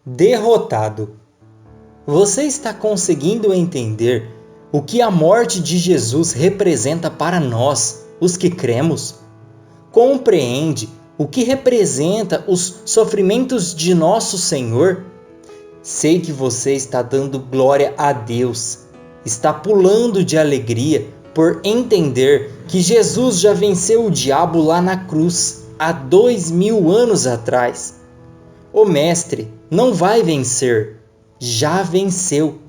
Derrotado. Você está conseguindo entender o que a morte de Jesus representa para nós, os que cremos? Compreende o que representa os sofrimentos de nosso Senhor? Sei que você está dando glória a Deus, está pulando de alegria por entender que Jesus já venceu o diabo lá na cruz há 2000 anos atrás. O Mestre não vai vencer, já venceu,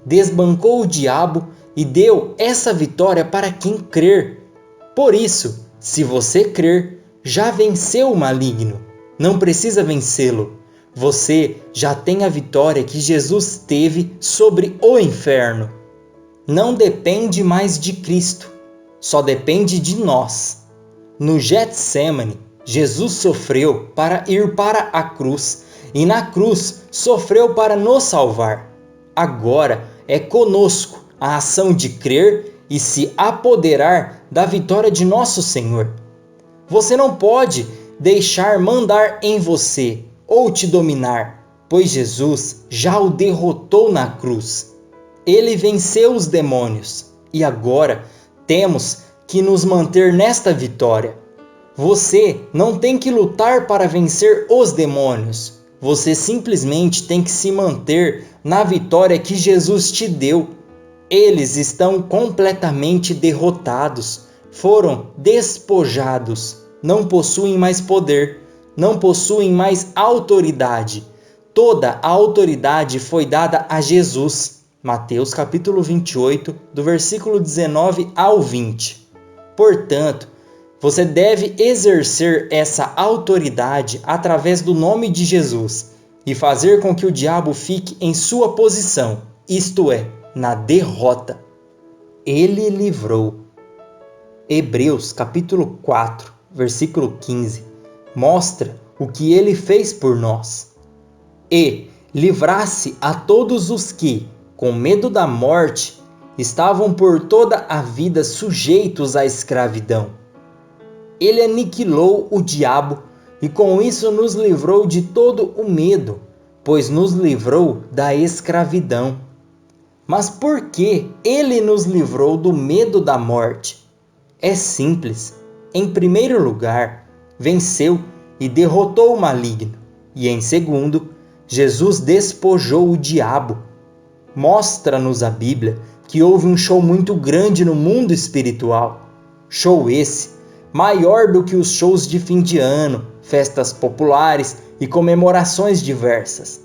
desbancou o diabo e deu essa vitória para quem crer. Por isso, se você crer, já venceu o maligno, não precisa vencê-lo. Você já tem a vitória que Jesus teve sobre o inferno. Não depende mais de Cristo, só depende de nós. No Getsêmani, Jesus sofreu para ir para a cruz e na cruz sofreu para nos salvar. Agora é conosco a ação de crer e se apoderar da vitória de nosso Senhor. Você não pode deixar mandar em você ou te dominar, pois Jesus já o derrotou na cruz. Ele venceu os demônios e agora temos que nos manter nesta vitória. Você não tem que lutar para vencer os demônios. Você simplesmente tem que se manter na vitória que Jesus te deu. Eles estão completamente derrotados, foram despojados, não possuem mais poder, não possuem mais autoridade. Toda a autoridade foi dada a Jesus. Mateus capítulo 28, do versículo 19 ao 20. Portanto, você deve exercer essa autoridade através do nome de Jesus e fazer com que o diabo fique em sua posição, isto é, na derrota. Ele livrou. Hebreus capítulo 4, versículo 15, mostra o que ele fez por nós. E livrasse a todos os que, com medo da morte, estavam por toda a vida sujeitos à escravidão. Ele aniquilou o diabo e com isso nos livrou de todo o medo, pois nos livrou da escravidão. Mas por que ele nos livrou do medo da morte? É simples. Em primeiro lugar, venceu e derrotou o maligno. E em segundo, Jesus despojou o diabo. Mostra-nos a Bíblia que houve um show muito grande no mundo espiritual. Show esse maior do que os shows de fim de ano, festas populares e comemorações diversas.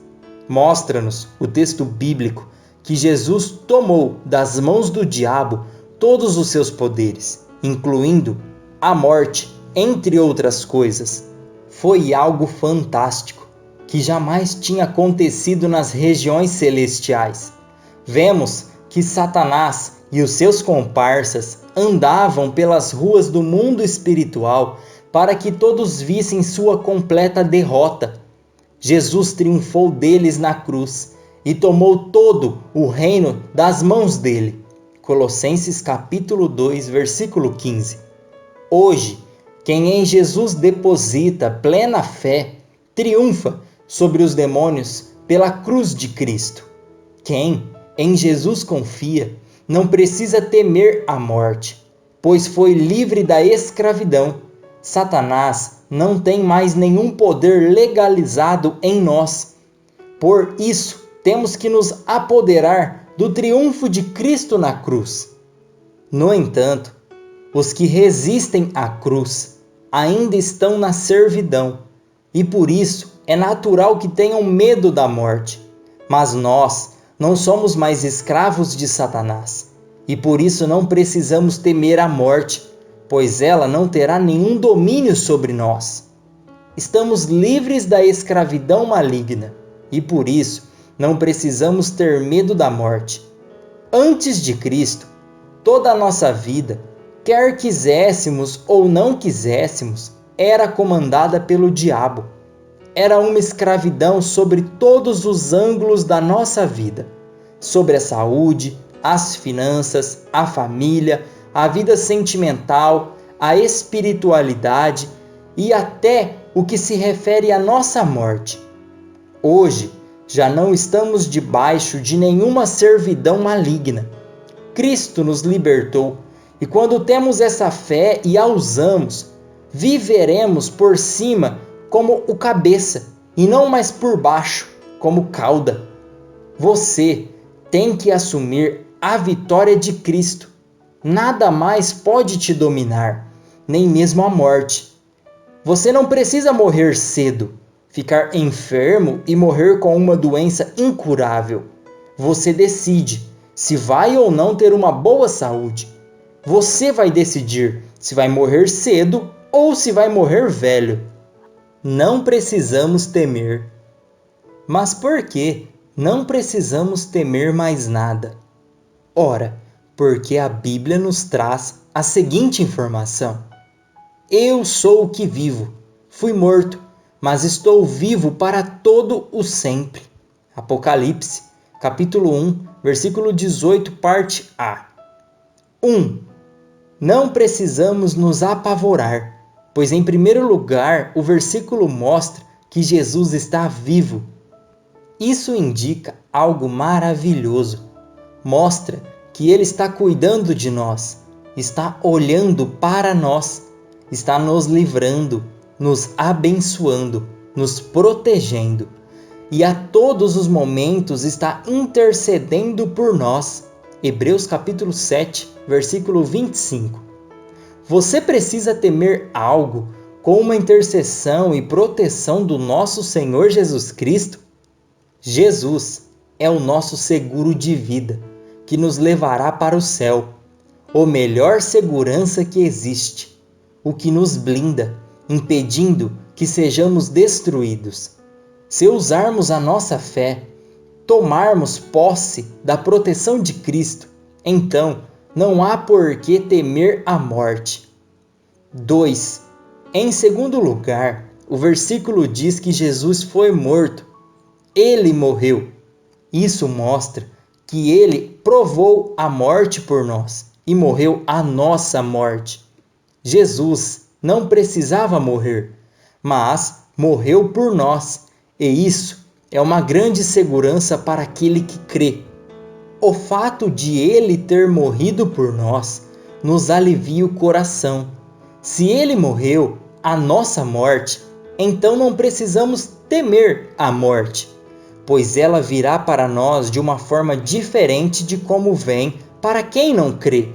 Mostra-nos o texto bíblico que Jesus tomou das mãos do diabo todos os seus poderes, incluindo a morte, entre outras coisas. Foi algo fantástico, que jamais tinha acontecido nas regiões celestiais. Vemos que Satanás e os seus comparsas andavam pelas ruas do mundo espiritual para que todos vissem sua completa derrota. Jesus triunfou deles na cruz e tomou todo o reino das mãos dele. Colossenses capítulo 2, versículo 15. Hoje, quem em Jesus deposita plena fé, triunfa sobre os demônios pela cruz de Cristo. Quem em Jesus confia, não precisa temer a morte, pois foi livre da escravidão. Satanás não tem mais nenhum poder legalizado em nós. Por isso, temos que nos apoderar do triunfo de Cristo na cruz. No entanto, os que resistem à cruz ainda estão na servidão, e por isso é natural que tenham medo da morte. Mas nós não somos mais escravos de Satanás, e por isso não precisamos temer a morte, pois ela não terá nenhum domínio sobre nós. Estamos livres da escravidão maligna, e por isso não precisamos ter medo da morte. Antes de Cristo, toda a nossa vida, quer quiséssemos ou não quiséssemos, era comandada pelo diabo. Era uma escravidão sobre todos os ângulos da nossa vida, sobre a saúde, as finanças, a família, a vida sentimental, a espiritualidade e até o que se refere à nossa morte. Hoje, Já não estamos debaixo de nenhuma servidão maligna. Cristo nos libertou, e quando temos essa fé e a usamos, viveremos por cima como o cabeça, e não mais por baixo, como cauda. Você tem que assumir a vitória de Cristo. Nada mais pode te dominar, nem mesmo a morte. Você não precisa morrer cedo, ficar enfermo e morrer com uma doença incurável. Você decide se vai ou não ter uma boa saúde. Você vai decidir se vai morrer cedo ou se vai morrer velho. Não precisamos temer. Mas por que não precisamos temer mais nada? Ora, porque a Bíblia nos traz a seguinte informação: eu sou o que vivo. Fui morto, mas estou vivo para todo o sempre. Apocalipse, capítulo 1, versículo 18, parte A. 1. Não precisamos nos apavorar, pois em primeiro lugar o versículo mostra que Jesus está vivo. Isso indica algo maravilhoso. Mostra que Ele está cuidando de nós, está olhando para nós, está nos livrando, nos abençoando, nos protegendo e a todos os momentos está intercedendo por nós. Hebreus capítulo 7, versículo 25. Você precisa temer algo com uma intercessão e proteção do nosso Senhor Jesus Cristo? Jesus é o nosso seguro de vida, que nos levará para o céu, a melhor segurança que existe, o que nos blinda, impedindo que sejamos destruídos. Se usarmos a nossa fé, tomarmos posse da proteção de Cristo, então não há por que temer a morte. 2. Em segundo lugar, o versículo diz que Jesus foi morto. Ele morreu. Isso mostra que ele provou a morte por nós e morreu a nossa morte. Jesus não precisava morrer, mas morreu por nós, e isso é uma grande segurança para aquele que crê. O fato de ele ter morrido por nós nos alivia o coração. Se ele morreu a nossa morte, então não precisamos temer a morte, pois ela virá para nós de uma forma diferente de como vem para quem não crê.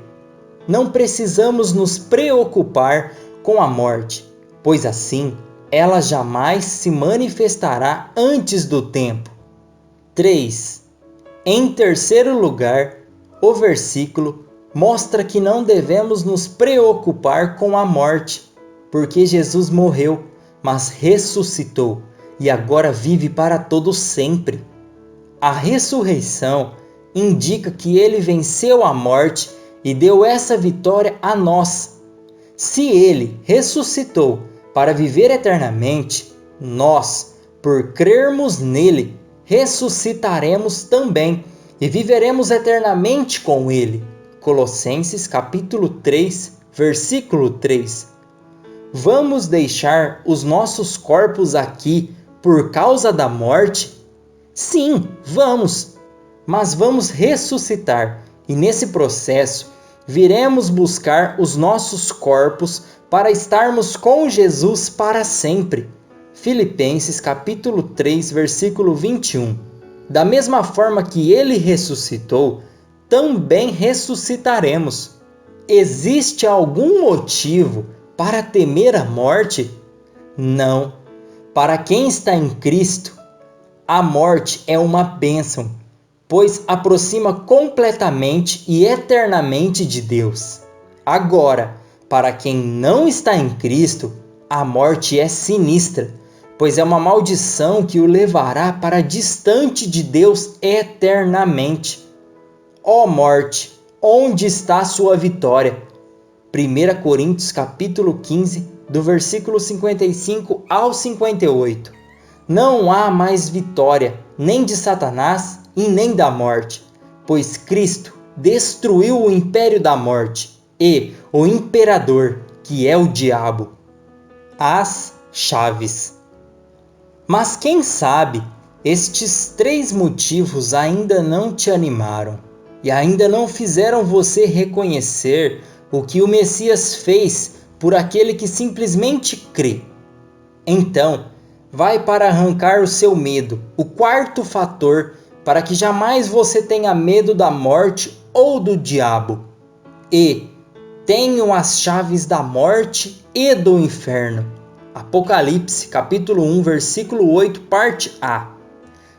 Não precisamos nos preocupar com a morte, pois assim ela jamais se manifestará antes do tempo. 3. Em terceiro lugar, o versículo mostra que não devemos nos preocupar com a morte, porque Jesus morreu, mas ressuscitou e agora vive para todo sempre. A ressurreição indica que ele venceu a morte e deu essa vitória a nós. Se ele ressuscitou para viver eternamente, nós, por crermos nele, ressuscitaremos também e viveremos eternamente com ele. Colossenses capítulo 3, versículo 3. Vamos deixar os nossos corpos aqui por causa da morte? Sim, vamos! Mas vamos ressuscitar e nesse processo viremos buscar os nossos corpos para estarmos com Jesus para sempre. Filipenses capítulo 3, versículo 21. Da mesma forma que ele ressuscitou, também ressuscitaremos. Existe algum motivo para temer a morte? Não. Para quem está em Cristo, a morte é uma bênção, pois aproxima completamente e eternamente de Deus. Agora, para quem não está em Cristo, a morte é sinistra, pois é uma maldição que o levará para distante de Deus eternamente. Ó morte, onde está sua vitória? 1 Coríntios capítulo 15, do versículo 55 ao 58. Não há mais vitória, nem de Satanás e nem da morte, pois Cristo destruiu o império da morte e o imperador, que é o diabo. As chaves. Mas quem sabe Estes 3 motivos ainda não te animaram e ainda não fizeram você reconhecer o que o Messias fez por aquele que simplesmente crê. Então, vai para arrancar o seu medo, o 4º fator para que jamais você tenha medo da morte ou do diabo. E tenho as chaves da morte e do inferno. Apocalipse, capítulo 1, versículo 8, parte A.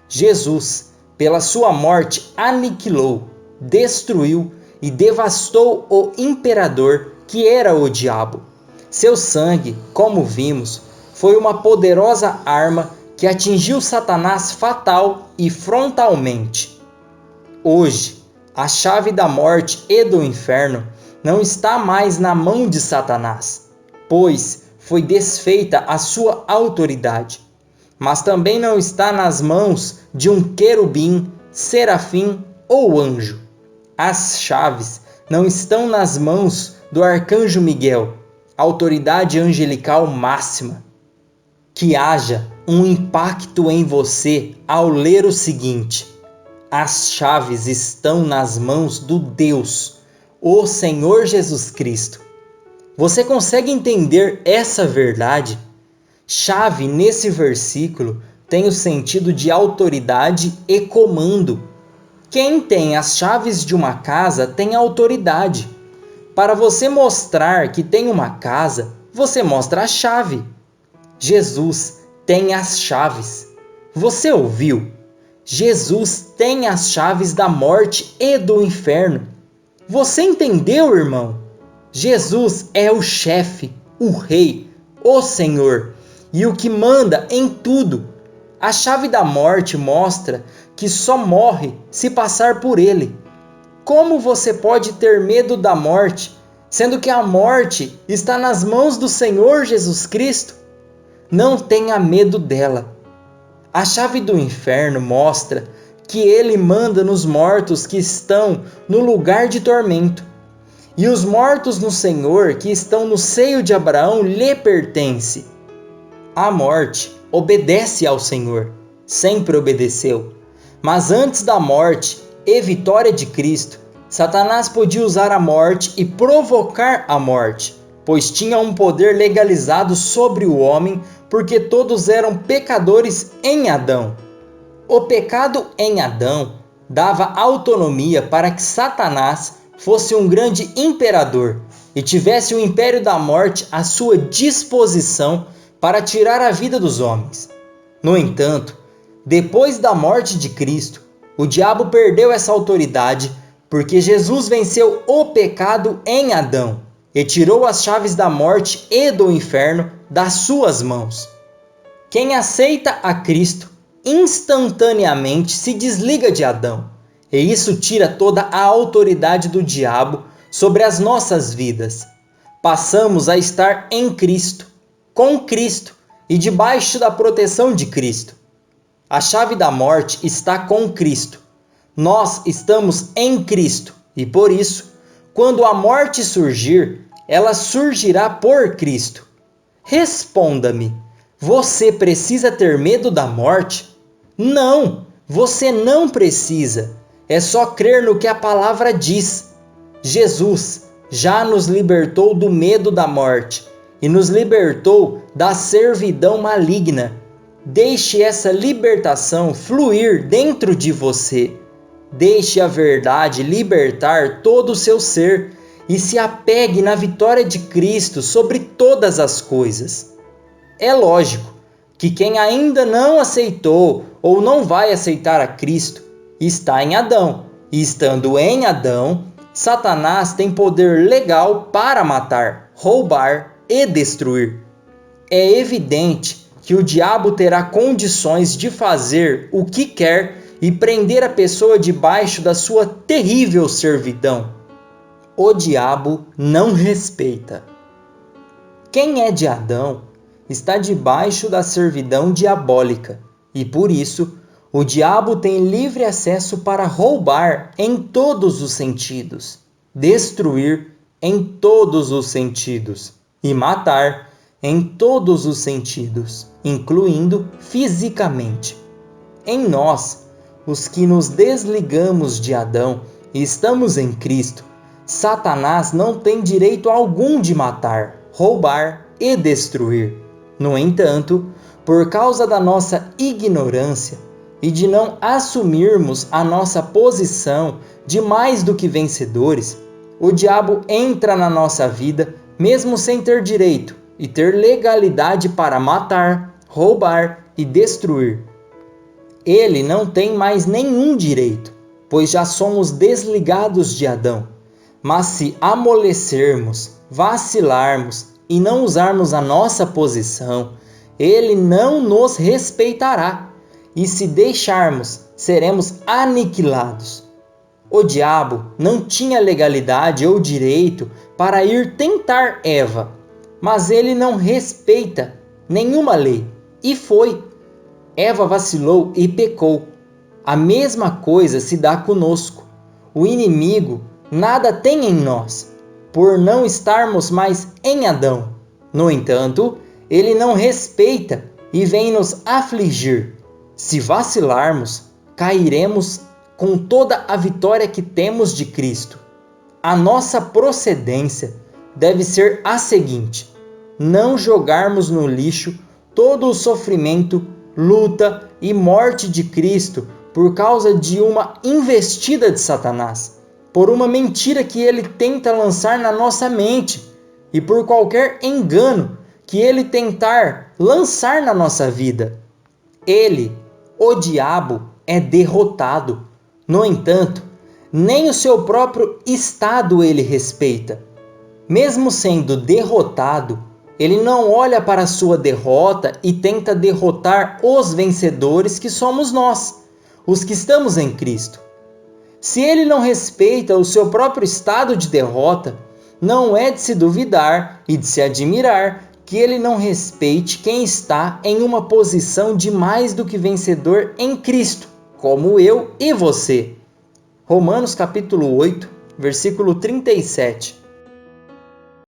Jesus, pela sua morte, aniquilou, destruiu e devastou o imperador que era o diabo. Seu sangue, como vimos, foi uma poderosa arma que atingiu Satanás fatal e frontalmente. Hoje, a chave da morte e do inferno não está mais na mão de Satanás, pois foi desfeita a sua autoridade, mas também não está nas mãos de um querubim, serafim ou anjo. As chaves não estão nas mãos do arcanjo Miguel, autoridade angelical máxima. Que haja um impacto em você ao ler o seguinte: as chaves estão nas mãos do Deus, o Senhor Jesus Cristo. Você consegue entender essa verdade? Chave nesse versículo tem o sentido de autoridade e comando. Quem tem as chaves de uma casa tem autoridade. Para você mostrar que tem uma casa, você mostra a chave. Jesus tem as chaves. Você ouviu? Jesus tem as chaves da morte e do inferno. Você entendeu, irmão? Jesus é o chefe, o rei, o Senhor e o que manda em tudo. A chave da morte mostra que só morre se passar por ele. Como você pode ter medo da morte, sendo que a morte está nas mãos do Senhor Jesus Cristo? Não tenha medo dela. A chave do inferno mostra que ele manda nos mortos que estão no lugar de tormento. E os mortos no Senhor que estão no seio de Abraão lhe pertence. A morte obedece ao Senhor, sempre obedeceu. Mas antes da morte e vitória de Cristo, Satanás podia usar a morte e provocar a morte, pois tinha um poder legalizado sobre o homem, porque todos eram pecadores em Adão. O pecado em Adão dava autonomia para que Satanás fosse um grande imperador e tivesse o império da morte à sua disposição para tirar a vida dos homens. No entanto, depois da morte de Cristo, o diabo perdeu essa autoridade porque Jesus venceu o pecado em Adão e tirou as chaves da morte e do inferno das suas mãos. Quem aceita a Cristo instantaneamente se desliga de Adão. E isso tira toda a autoridade do diabo sobre as nossas vidas. Passamos a estar em Cristo, com Cristo e debaixo da proteção de Cristo. A chave da morte está com Cristo. Nós estamos em Cristo e por isso, quando a morte surgir, ela surgirá por Cristo. Responda-me, você precisa ter medo da morte? Não, você não precisa. É só crer no que a palavra diz. Jesus já nos libertou do medo da morte e nos libertou da servidão maligna. Deixe essa libertação fluir dentro de você. Deixe a verdade libertar todo o seu ser e se apegue na vitória de Cristo sobre todas as coisas. É lógico que quem ainda não aceitou ou não vai aceitar a Cristo está em Adão, e estando em Adão, Satanás tem poder legal para matar, roubar e destruir. É evidente que o diabo terá condições de fazer o que quer e prender a pessoa debaixo da sua terrível servidão. O diabo não respeita. Quem é de Adão está debaixo da servidão diabólica e, por isso, o diabo tem livre acesso para roubar em todos os sentidos, destruir em todos os sentidos e matar em todos os sentidos, incluindo fisicamente. em nós, os que nos desligamos de Adão e estamos em Cristo, Satanás não tem direito algum de matar, roubar e destruir. No entanto, por causa da nossa ignorância e de não assumirmos a nossa posição de mais do que vencedores, o diabo entra na nossa vida mesmo sem ter direito e ter legalidade para matar, roubar e destruir. Ele não tem mais nenhum direito, pois já somos desligados de Adão. Mas se amolecermos, vacilarmos e não usarmos a nossa posição, ele não nos respeitará, e se deixarmos, seremos aniquilados. O diabo não tinha legalidade ou direito para ir tentar Eva, mas ele não respeita nenhuma lei, e foi. Eva vacilou e pecou. A mesma coisa se dá conosco. O inimigo nada tem em nós, por não estarmos mais em Adão. No entanto, ele não respeita e vem nos afligir. Se vacilarmos, cairemos com toda a vitória que temos de Cristo. A nossa procedência deve ser a seguinte: não jogarmos no lixo todo o sofrimento, luta e morte de Cristo por causa de uma investida de Satanás, por uma mentira que ele tenta lançar na nossa mente e por qualquer engano que ele tentar lançar na nossa vida. Ele, o diabo, é derrotado. No entanto, nem o seu próprio estado ele respeita. Mesmo sendo derrotado, ele não olha para a sua derrota e tenta derrotar os vencedores que somos nós, os que estamos em Cristo. Se ele não respeita o seu próprio estado de derrota, não é de se duvidar e de se admirar que ele não respeite quem está em uma posição de mais do que vencedor em Cristo, como eu e você. Romanos capítulo 8, versículo 37.